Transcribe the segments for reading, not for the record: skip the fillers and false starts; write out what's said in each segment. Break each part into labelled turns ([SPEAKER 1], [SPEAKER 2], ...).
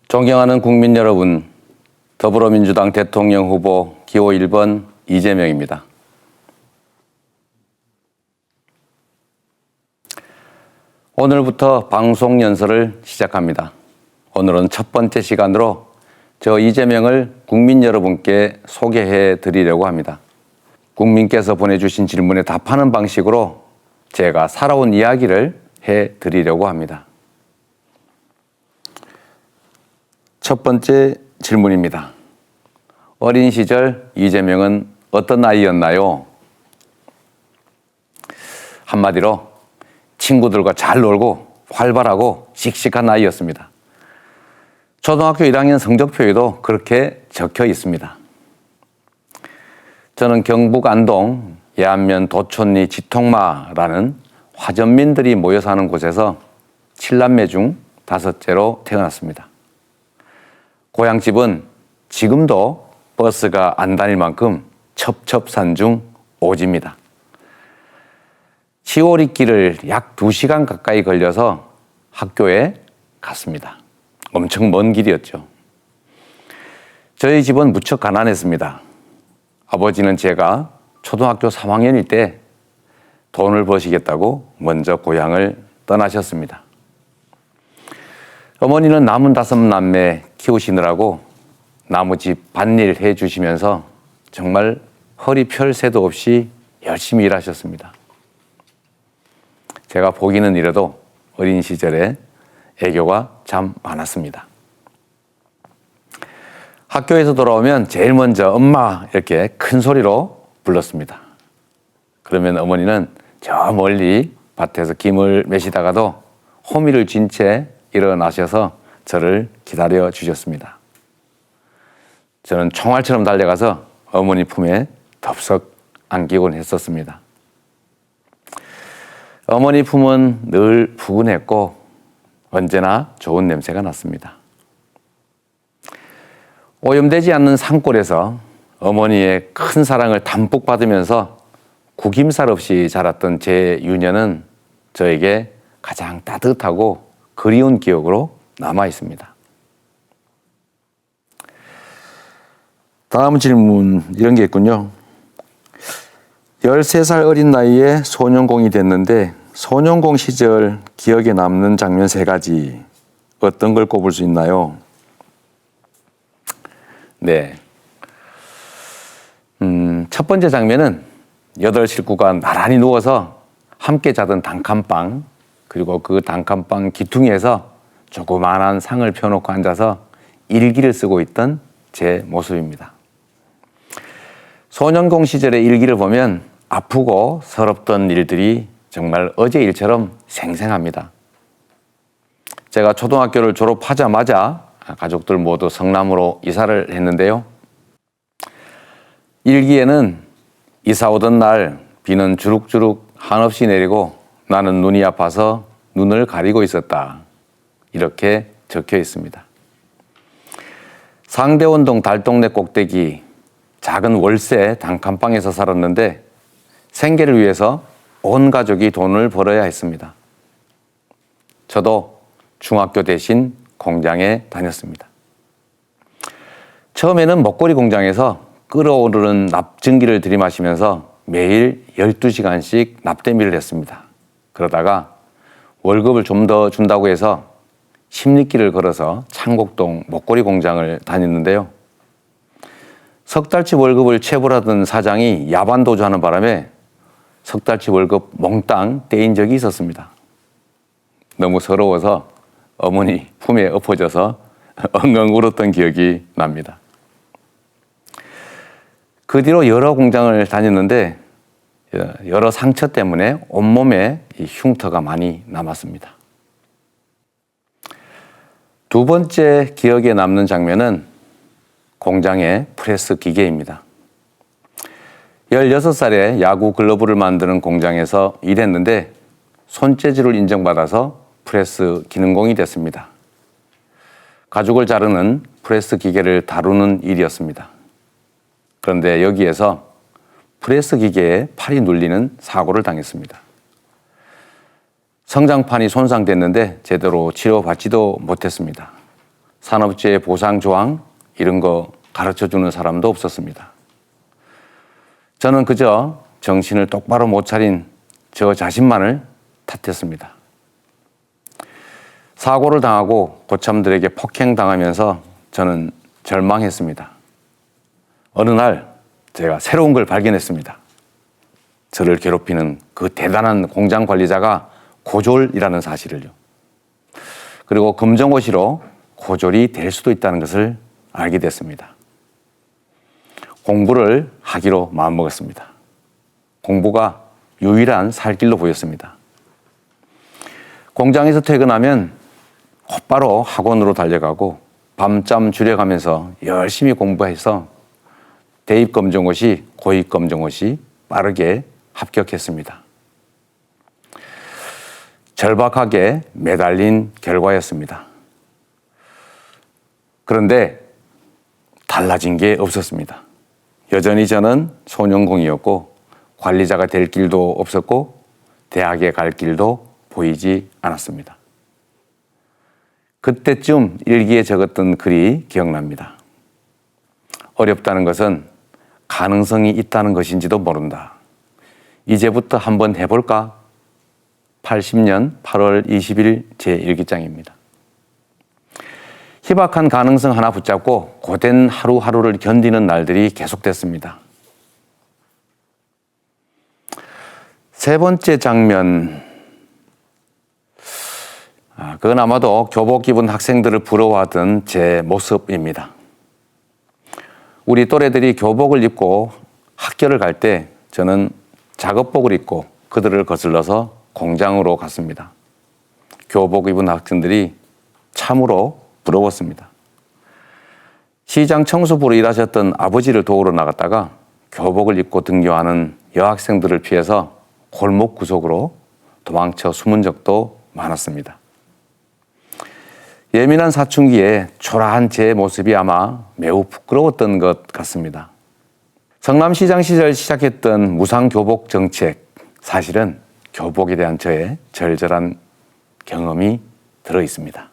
[SPEAKER 1] 존경하는 국민 여러분, 더불어민주당 대통령 후보 기호 1번 이재명입니다. 오늘부터 방송 연설을 시작합니다. 오늘은 첫 번째 시간으로 저 이재명을 국민 여러분께 소개해 드리려고 합니다. 국민께서 보내주신 질문에 답하는 방식으로 제가 살아온 이야기를 해 드리려고 합니다. 첫 번째 질문입니다. 어린 시절 이재명은 어떤 아이였나요? 한마디로 친구들과 잘 놀고 활발하고 씩씩한 아이였습니다. 초등학교 1학년 성적표에도 그렇게 적혀 있습니다. 저는 경북 안동 예안면 도촌리 지통마라는 화전민들이 모여 사는 곳에서 7남매 중 5째로 태어났습니다. 고향집은 지금도 버스가 안 다닐 만큼 첩첩산중 오지입니다. 시오리길을 약 2시간 가까이 걸려서 학교에 갔습니다. 엄청 먼 길이었죠. 저희 집은 무척 가난했습니다. 아버지는 제가 초등학교 3학년일 때 돈을 버시겠다고 먼저 고향을 떠나셨습니다. 어머니는 남은 5남매 키우시느라고 나무집 밭일 해주시면서 정말 허리 펼 새도 없이 열심히 일하셨습니다. 제가 보기는 이래도 어린 시절에 애교가 참 많았습니다. 학교에서 돌아오면 제일 먼저 엄마 이렇게 큰 소리로 불렀습니다. 그러면 어머니는 저 멀리 밭에서 김을 매시다가도 호미를 쥔 채 일어나셔서 저를 기다려 주셨습니다. 저는 총알처럼 달려가서 어머니 품에 덥석 안기곤 했었습니다. 어머니 품은 늘 푸근했고 언제나 좋은 냄새가 났습니다. 오염되지 않는 산골에서 어머니의 큰 사랑을 담뿍 받으면서 구김살 없이 자랐던 제 유년은 저에게 가장 따뜻하고 그리운 기억으로 남아 있습니다. 다음 질문 이런 게 있군요. 13살 어린 나이에 소년공이 됐는데 소년공 시절 기억에 남는 장면 3가지 어떤 걸 꼽을 수 있나요? 네. 첫 번째 장면은 8 식구가 나란히 누워서 함께 자던 단칸방 그리고 그 단칸방 기퉁이에서 조그마한 상을 펴놓고 앉아서 일기를 쓰고 있던 제 모습입니다. 소년공 시절의 일기를 보면 아프고 서럽던 일들이 정말 어제 일처럼 생생합니다. 제가 초등학교를 졸업하자마자 가족들 모두 성남으로 이사를 했는데요. 일기에는 이사 오던 날 비는 주룩주룩 한없이 내리고 나는 눈이 아파서 눈을 가리고 있었다. 이렇게 적혀 있습니다. 상대원동 달동네 꼭대기 작은 월세 단칸방에서 살았는데 생계를 위해서 온 가족이 돈을 벌어야 했습니다. 저도 중학교 대신 공장에 다녔습니다. 처음에는 먹거리 공장에서 끓어오르는 납증기를 들이마시면서 매일 12시간씩 납땜일을 했습니다. 그러다가 월급을 좀 더 준다고 해서 십리길을 걸어서 창곡동 먹거리 공장을 다녔는데요. 석 달치 월급을 체불하던 사장이 야반도주하는 바람에 석 달치 월급 몽땅 떼인 적이 있었습니다. 너무 서러워서 어머니 품에 엎어져서 엉엉 울었던 기억이 납니다. 그 뒤로 여러 공장을 다녔는데 여러 상처 때문에 온몸에 흉터가 많이 남았습니다. 두 번째 기억에 남는 장면은 공장의 프레스 기계입니다. 16살에 야구 글러브를 만드는 공장에서 일했는데 손재주를 인정받아서 프레스 기능공이 됐습니다. 가죽을 자르는 프레스 기계를 다루는 일이었습니다. 그런데 여기에서 프레스 기계에 팔이 눌리는 사고를 당했습니다. 성장판이 손상됐는데 제대로 치료받지도 못했습니다. 산업재해 보상 조항 이런 거 가르쳐주는 사람도 없었습니다. 저는 그저 정신을 똑바로 못 차린 저 자신만을 탓했습니다. 사고를 당하고 고참들에게 폭행당하면서 저는 절망했습니다. 어느 날 제가 새로운 걸 발견했습니다. 저를 괴롭히는 그 대단한 공장 관리자가 고졸이라는 사실을요. 그리고 검정고시로 고졸이 될 수도 있다는 것을 알게 됐습니다. 공부를 하기로 마음먹었습니다. 공부가 유일한 살 길로 보였습니다. 공장에서 퇴근하면 곧바로 학원으로 달려가고 밤잠 줄여가면서 열심히 공부해서 대입검정고시, 고입검정고시 빠르게 합격했습니다. 절박하게 매달린 결과였습니다. 그런데 달라진 게 없었습니다. 여전히 저는 소년공이었고 관리자가 될 길도 없었고 대학에 갈 길도 보이지 않았습니다. 그때쯤 일기에 적었던 글이 기억납니다. 어렵다는 것은 가능성이 있다는 것인지도 모른다. 이제부터 한번 해볼까? 80년 8월 20일 제1기장입니다. 희박한 가능성 하나 붙잡고 고된 하루하루를 견디는 날들이 계속됐습니다. 세 번째 장면, 그건 아마도 교복 입은 학생들을 부러워하던 제 모습입니다. 우리 또래들이 교복을 입고 학교를 갈 때 저는 작업복을 입고 그들을 거슬러서 공장으로 갔습니다. 교복 입은 학생들이 참으로 부러웠습니다. 시장 청소부로 일하셨던 아버지를 도우러 나갔다가 교복을 입고 등교하는 여학생들을 피해서 골목 구석으로 도망쳐 숨은 적도 많았습니다. 예민한 사춘기에 초라한 제 모습이 아마 매우 부끄러웠던 것 같습니다. 성남시장 시절 시작했던 무상교복 정책, 사실은 교복에 대한 저의 절절한 경험이 들어 있습니다.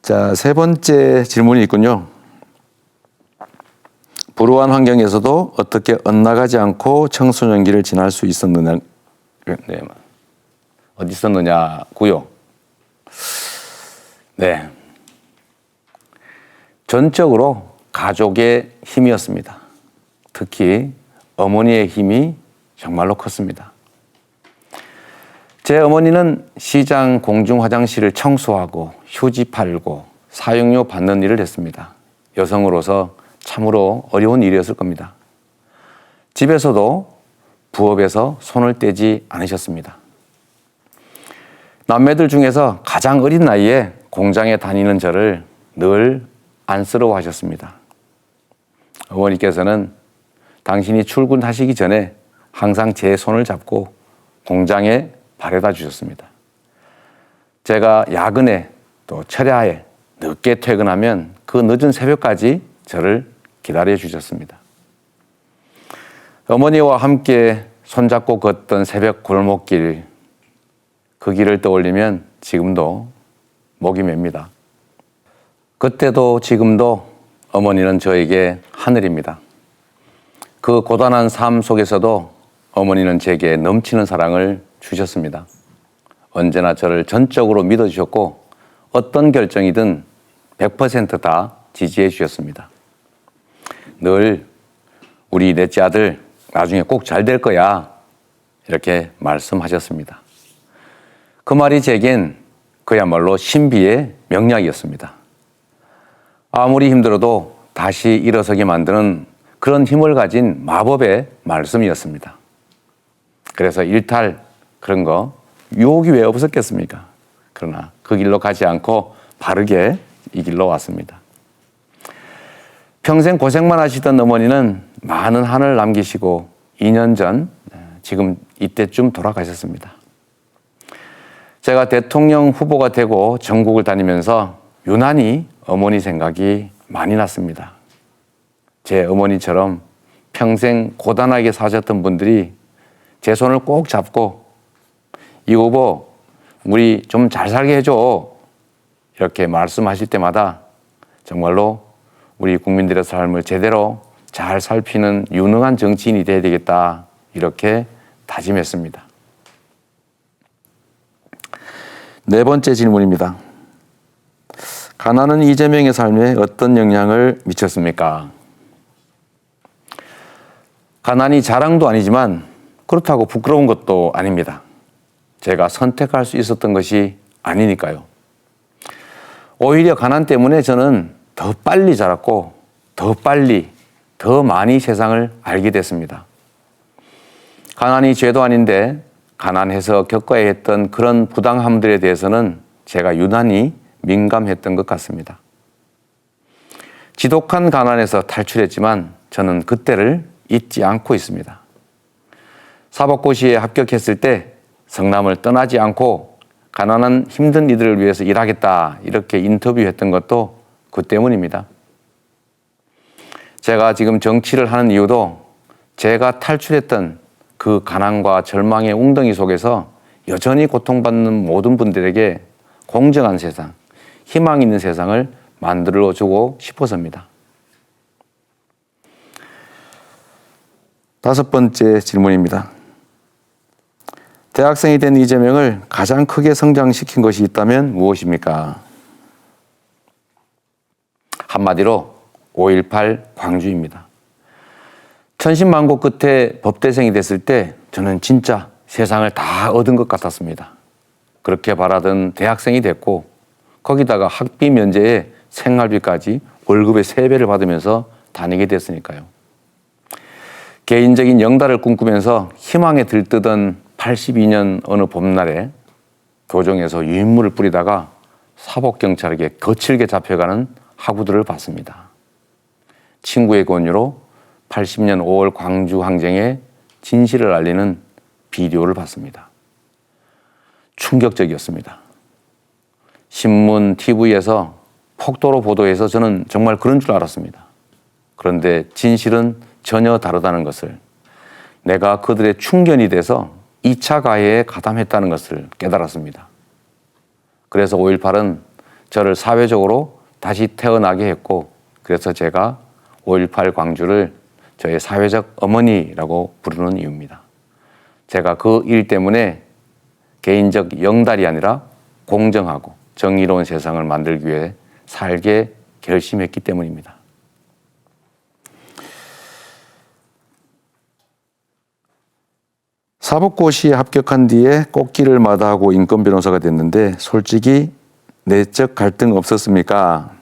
[SPEAKER 1] 자, 세 번째 질문이 있군요. 불우한 환경에서도 어떻게 엇나가지 않고 청소년기를 지날 수 있었느냐, 네, 어디 있었느냐고요. 네, 전적으로 가족의 힘이었습니다. 특히 어머니의 힘이 정말로 컸습니다. 제 어머니는 시장 공중 화장실을 청소하고 휴지 팔고 사용료 받는 일을 했습니다. 여성으로서 참으로 어려운 일이었을 겁니다. 집에서도 부업에서 손을 떼지 않으셨습니다. 남매들 중에서 가장 어린 나이에 공장에 다니는 저를 늘 안쓰러워하셨습니다. 어머니께서는 당신이 출근하시기 전에 항상 제 손을 잡고 공장에 바래다 주셨습니다. 제가 야근에 또 철야에 늦게 퇴근하면 그 늦은 새벽까지 저를 기다려 주셨습니다. 어머니와 함께 손잡고 걷던 새벽 골목길, 그 길을 떠올리면 지금도 목이 맵니다. 그때도 지금도 어머니는 저에게 하늘입니다. 그 고단한 삶 속에서도 어머니는 제게 넘치는 사랑을 주셨습니다. 언제나 저를 전적으로 믿어주셨고 어떤 결정이든 100% 지지해 주셨습니다. 늘 우리 넷째 아들 나중에 꼭 잘 될 거야 이렇게 말씀하셨습니다. 그 말이 제겐 그야말로 신비의 명약이었습니다. 아무리 힘들어도 다시 일어서게 만드는 그런 힘을 가진 마법의 말씀이었습니다. 그래서 일탈 그런 거 유혹이 왜 없었겠습니까? 그러나 그 길로 가지 않고 바르게 이 길로 왔습니다. 평생 고생만 하시던 어머니는 많은 한을 남기시고 2년 전 지금 이때쯤 돌아가셨습니다. 제가 대통령 후보가 되고 전국을 다니면서 유난히 어머니 생각이 많이 났습니다. 제 어머니처럼 평생 고단하게 사셨던 분들이 제 손을 꼭 잡고 이 후보 우리 좀 잘 살게 해줘 이렇게 말씀하실 때마다 정말로 우리 국민들의 삶을 제대로 잘 살피는 유능한 정치인이 돼야 되겠다, 이렇게 다짐했습니다. 네 번째 질문입니다. 가난은 이재명의 삶에 어떤 영향을 미쳤습니까? 가난이 자랑도 아니지만 그렇다고 부끄러운 것도 아닙니다. 제가 선택할 수 있었던 것이 아니니까요. 오히려 가난 때문에 저는 더 빨리 자랐고 더 빨리, 더 많이 세상을 알게 됐습니다. 가난이 죄도 아닌데 가난해서 겪어야 했던 그런 부당함들에 대해서는 제가 유난히 민감했던 것 같습니다. 지독한 가난에서 탈출했지만 저는 그때를 잊지 않고 있습니다. 사법고시에 합격했을 때 성남을 떠나지 않고 가난한 힘든 이들을 위해서 일하겠다, 이렇게 인터뷰했던 것도 그 때문입니다. 제가 지금 정치를 하는 이유도 제가 탈출했던 그 가난과 절망의 웅덩이 속에서 여전히 고통받는 모든 분들에게 공정한 세상, 희망 있는 세상을 만들어주고 싶어서입니다. 다섯 번째 질문입니다. 대학생이 된 이재명을 가장 크게 성장시킨 것이 있다면 무엇입니까? 한마디로 5.18 광주입니다. 천신만고 끝에 법대생이 됐을 때 저는 진짜 세상을 다 얻은 것 같았습니다. 그렇게 바라던 대학생이 됐고 거기다가 학비 면제에 생활비까지 월급의 3배를 받으면서 다니게 됐으니까요. 개인적인 영달을 꿈꾸면서 희망에 들뜨던 82년 어느 봄날에 교정에서 유인물을 뿌리다가 사법경찰에게 거칠게 잡혀가는 학우들을 봤습니다. 친구의 권유로 80년 5월 광주 항쟁의 진실을 알리는 비디오를 봤습니다. 충격적이었습니다. 신문, TV에서 폭도로 보도해서 저는 정말 그런 줄 알았습니다. 그런데 진실은 전혀 다르다는 것을, 내가 그들의 충견이 돼서 2차 가해에 가담했다는 것을 깨달았습니다. 그래서 5.18은 저를 사회적으로 다시 태어나게 했고, 그래서 제가 5.18 광주를 저의 사회적 어머니라고 부르는 이유입니다. 제가 그 일 때문에 개인적 영달이 아니라 공정하고 정의로운 세상을 만들기 위해 살게 결심했기 때문입니다. 사법고시에 합격한 뒤에 꽃길을 마다하고 인권 변호사가 됐는데 솔직히 내적 갈등 없었습니까?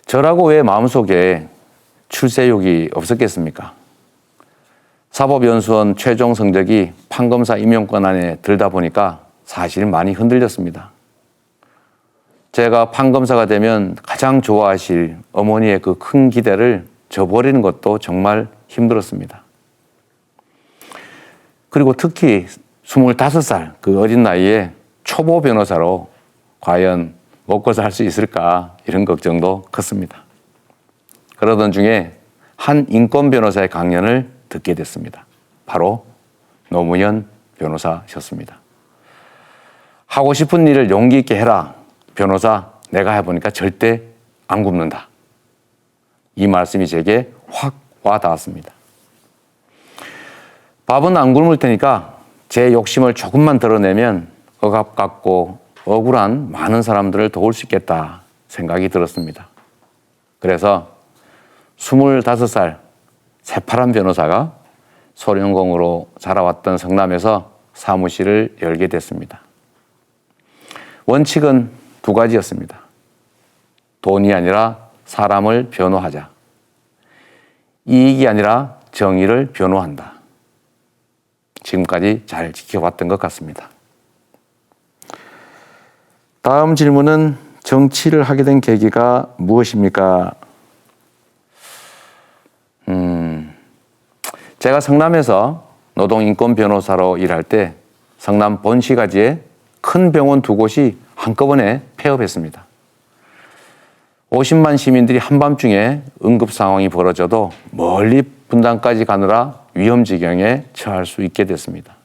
[SPEAKER 1] 저라고 왜 마음속에 출세욕이 없었겠습니까? 사법연수원 최종 성적이 판검사 임용권 안에 들다 보니까 사실 많이 흔들렸습니다. 제가 판검사가 되면 가장 좋아하실 어머니의 그 큰 기대를 저버리는 것도 정말 힘들었습니다. 그리고 특히 25살 그 어린 나이에 초보 변호사로 과연 먹고 살 수 있을까, 이런 걱정도 컸습니다. 그러던 중에 한 인권 변호사의 강연을 듣게 됐습니다. 바로 노무현 변호사셨습니다. 하고 싶은 일을 용기 있게 해라. 변호사, 내가 해보니까 절대 안 굶는다. 이 말씀이 제게 확 와닿았습니다. 밥은 안 굶을 테니까 제 욕심을 조금만 드러내면 억압 갖고 억울한 많은 사람들을 도울 수 있겠다 생각이 들었습니다. 그래서 25살 새파란 변호사가 소련공으로 자라왔던 성남에서 사무실을 열게 됐습니다. 원칙은 2가지였습니다. 돈이 아니라 사람을 변호하자. 이익이 아니라 정의를 변호한다. 지금까지 잘 지켜왔던 것 같습니다. 다음 질문은 정치를 하게 된 계기가 무엇입니까? 제가 성남에서 노동인권 변호사로 일할 때 성남 본시가지에 큰 병원 2곳이 한꺼번에 폐업했습니다. 50만 시민들이 한밤중에 응급 상황이 벌어져도 멀리 분당까지 가느라 위험 지경에 처할 수 있게 됐습니다.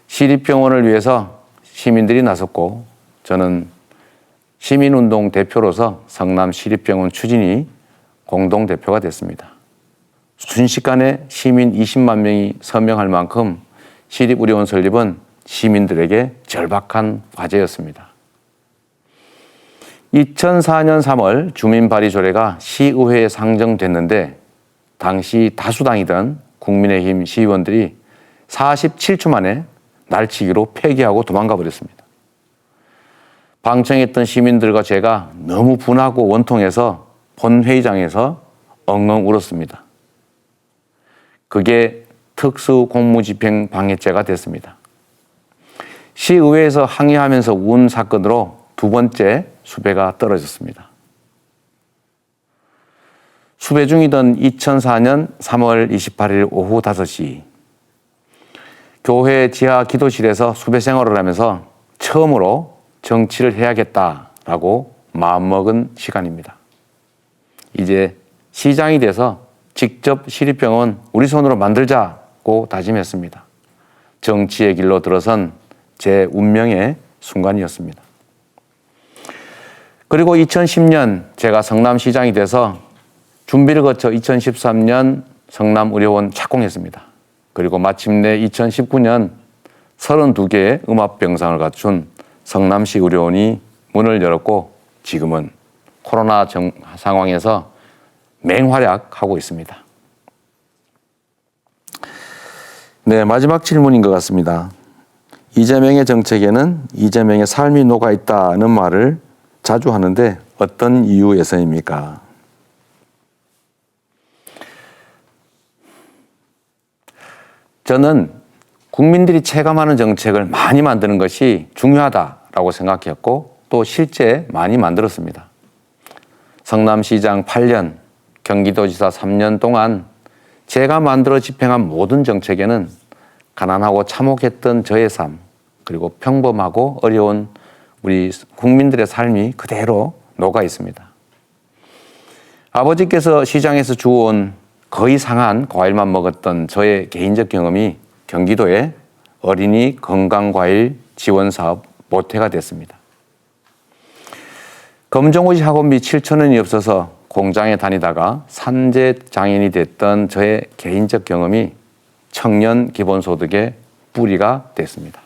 [SPEAKER 1] 시립병원을 위해서 시민들이 나섰고 저는 시민운동 대표로서 성남시립병원 추진위 공동대표가 됐습니다. 순식간에 시민 20만 명이 서명할 만큼 시립의료원 설립은 시민들에게 절박한 과제였습니다. 2004년 3월 주민발의조례가 시의회에 상정됐는데 당시 다수당이던 국민의힘 시의원들이 47초 만에 날치기로 폐기하고 도망가 버렸습니다. 방청했던 시민들과 제가 너무 분하고 원통해서 본회의장에서 엉엉 울었습니다. 그게 특수공무집행 방해죄가 됐습니다. 시의회에서 항의하면서 운 사건으로 두 번째 수배가 떨어졌습니다. 수배 중이던 2004년 3월 28일 오후 5시 교회 지하 기도실에서 수배 생활을 하면서 처음으로 정치를 해야겠다라고 마음먹은 시간입니다. 이제 시장이 돼서 직접 시립병원 우리 손으로 만들자고 다짐했습니다. 정치의 길로 들어선 제 운명의 순간이었습니다. 그리고 2010년 제가 성남시장이 돼서 준비를 거쳐 2013년 성남의료원 착공했습니다. 그리고 마침내 2019년 32개의 음압병상을 갖춘 성남시 의료원이 문을 열었고 지금은 코로나 상황에서 맹활약하고 있습니다. 네, 마지막 질문인 것 같습니다. 이재명의 정책에는 이재명의 삶이 녹아있다는 말을 자주 하는데 어떤 이유에서입니까? 저는 국민들이 체감하는 정책을 많이 만드는 것이 중요하다라고 생각했고 또 실제 많이 만들었습니다. 성남시장 8년, 경기도지사 3년 동안 제가 만들어 집행한 모든 정책에는 가난하고 참혹했던 저의 삶 그리고 평범하고 어려운 우리 국민들의 삶이 그대로 녹아 있습니다. 아버지께서 시장에서 주워온 거의 상한 과일만 먹었던 저의 개인적 경험이 경기도의 어린이 건강과일 지원사업 모태가 됐습니다. 검정고시 학원비 7,000원이 없어서 공장에 다니다가 산재 장애인이 됐던 저의 개인적 경험이 청년 기본소득의 뿌리가 됐습니다.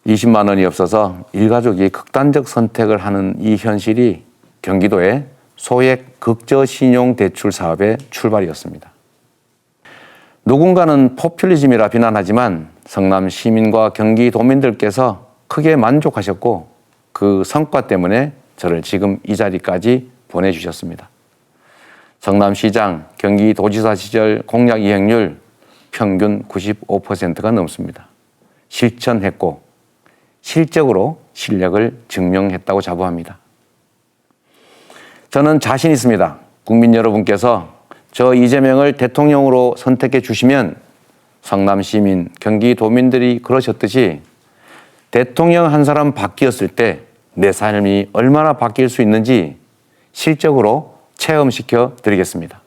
[SPEAKER 1] 20만 원이 없어서 일가족이 극단적 선택을 하는 이 현실이 경기도의 소액 극저신용대출 사업의 출발이었습니다. 누군가는 포퓰리즘이라 비난하지만 성남 시민과 경기도민들께서 크게 만족하셨고 그 성과 때문에 저를 지금 이 자리까지 보내주셨습니다. 성남시장, 경기도지사 시절 공약 이행률 평균 95%가 넘습니다. 실천했고 실적으로 실력을 증명했다고 자부합니다. 저는 자신 있습니다. 국민 여러분께서 저 이재명을 대통령으로 선택해 주시면 성남 시민, 경기도민들이 그러셨듯이 대통령 한 사람 바뀌었을 때 내 삶이 얼마나 바뀔 수 있는지 실적으로 체험시켜 드리겠습니다.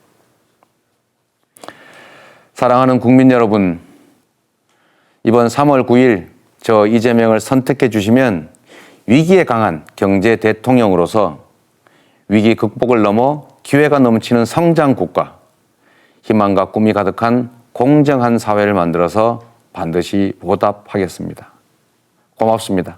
[SPEAKER 1] 사랑하는 국민 여러분, 이번 3월 9일 저 이재명을 선택해 주시면 위기에 강한 경제 대통령으로서 위기 극복을 넘어 기회가 넘치는 성장 국가, 희망과 꿈이 가득한 공정한 사회를 만들어서 반드시 보답하겠습니다. 고맙습니다.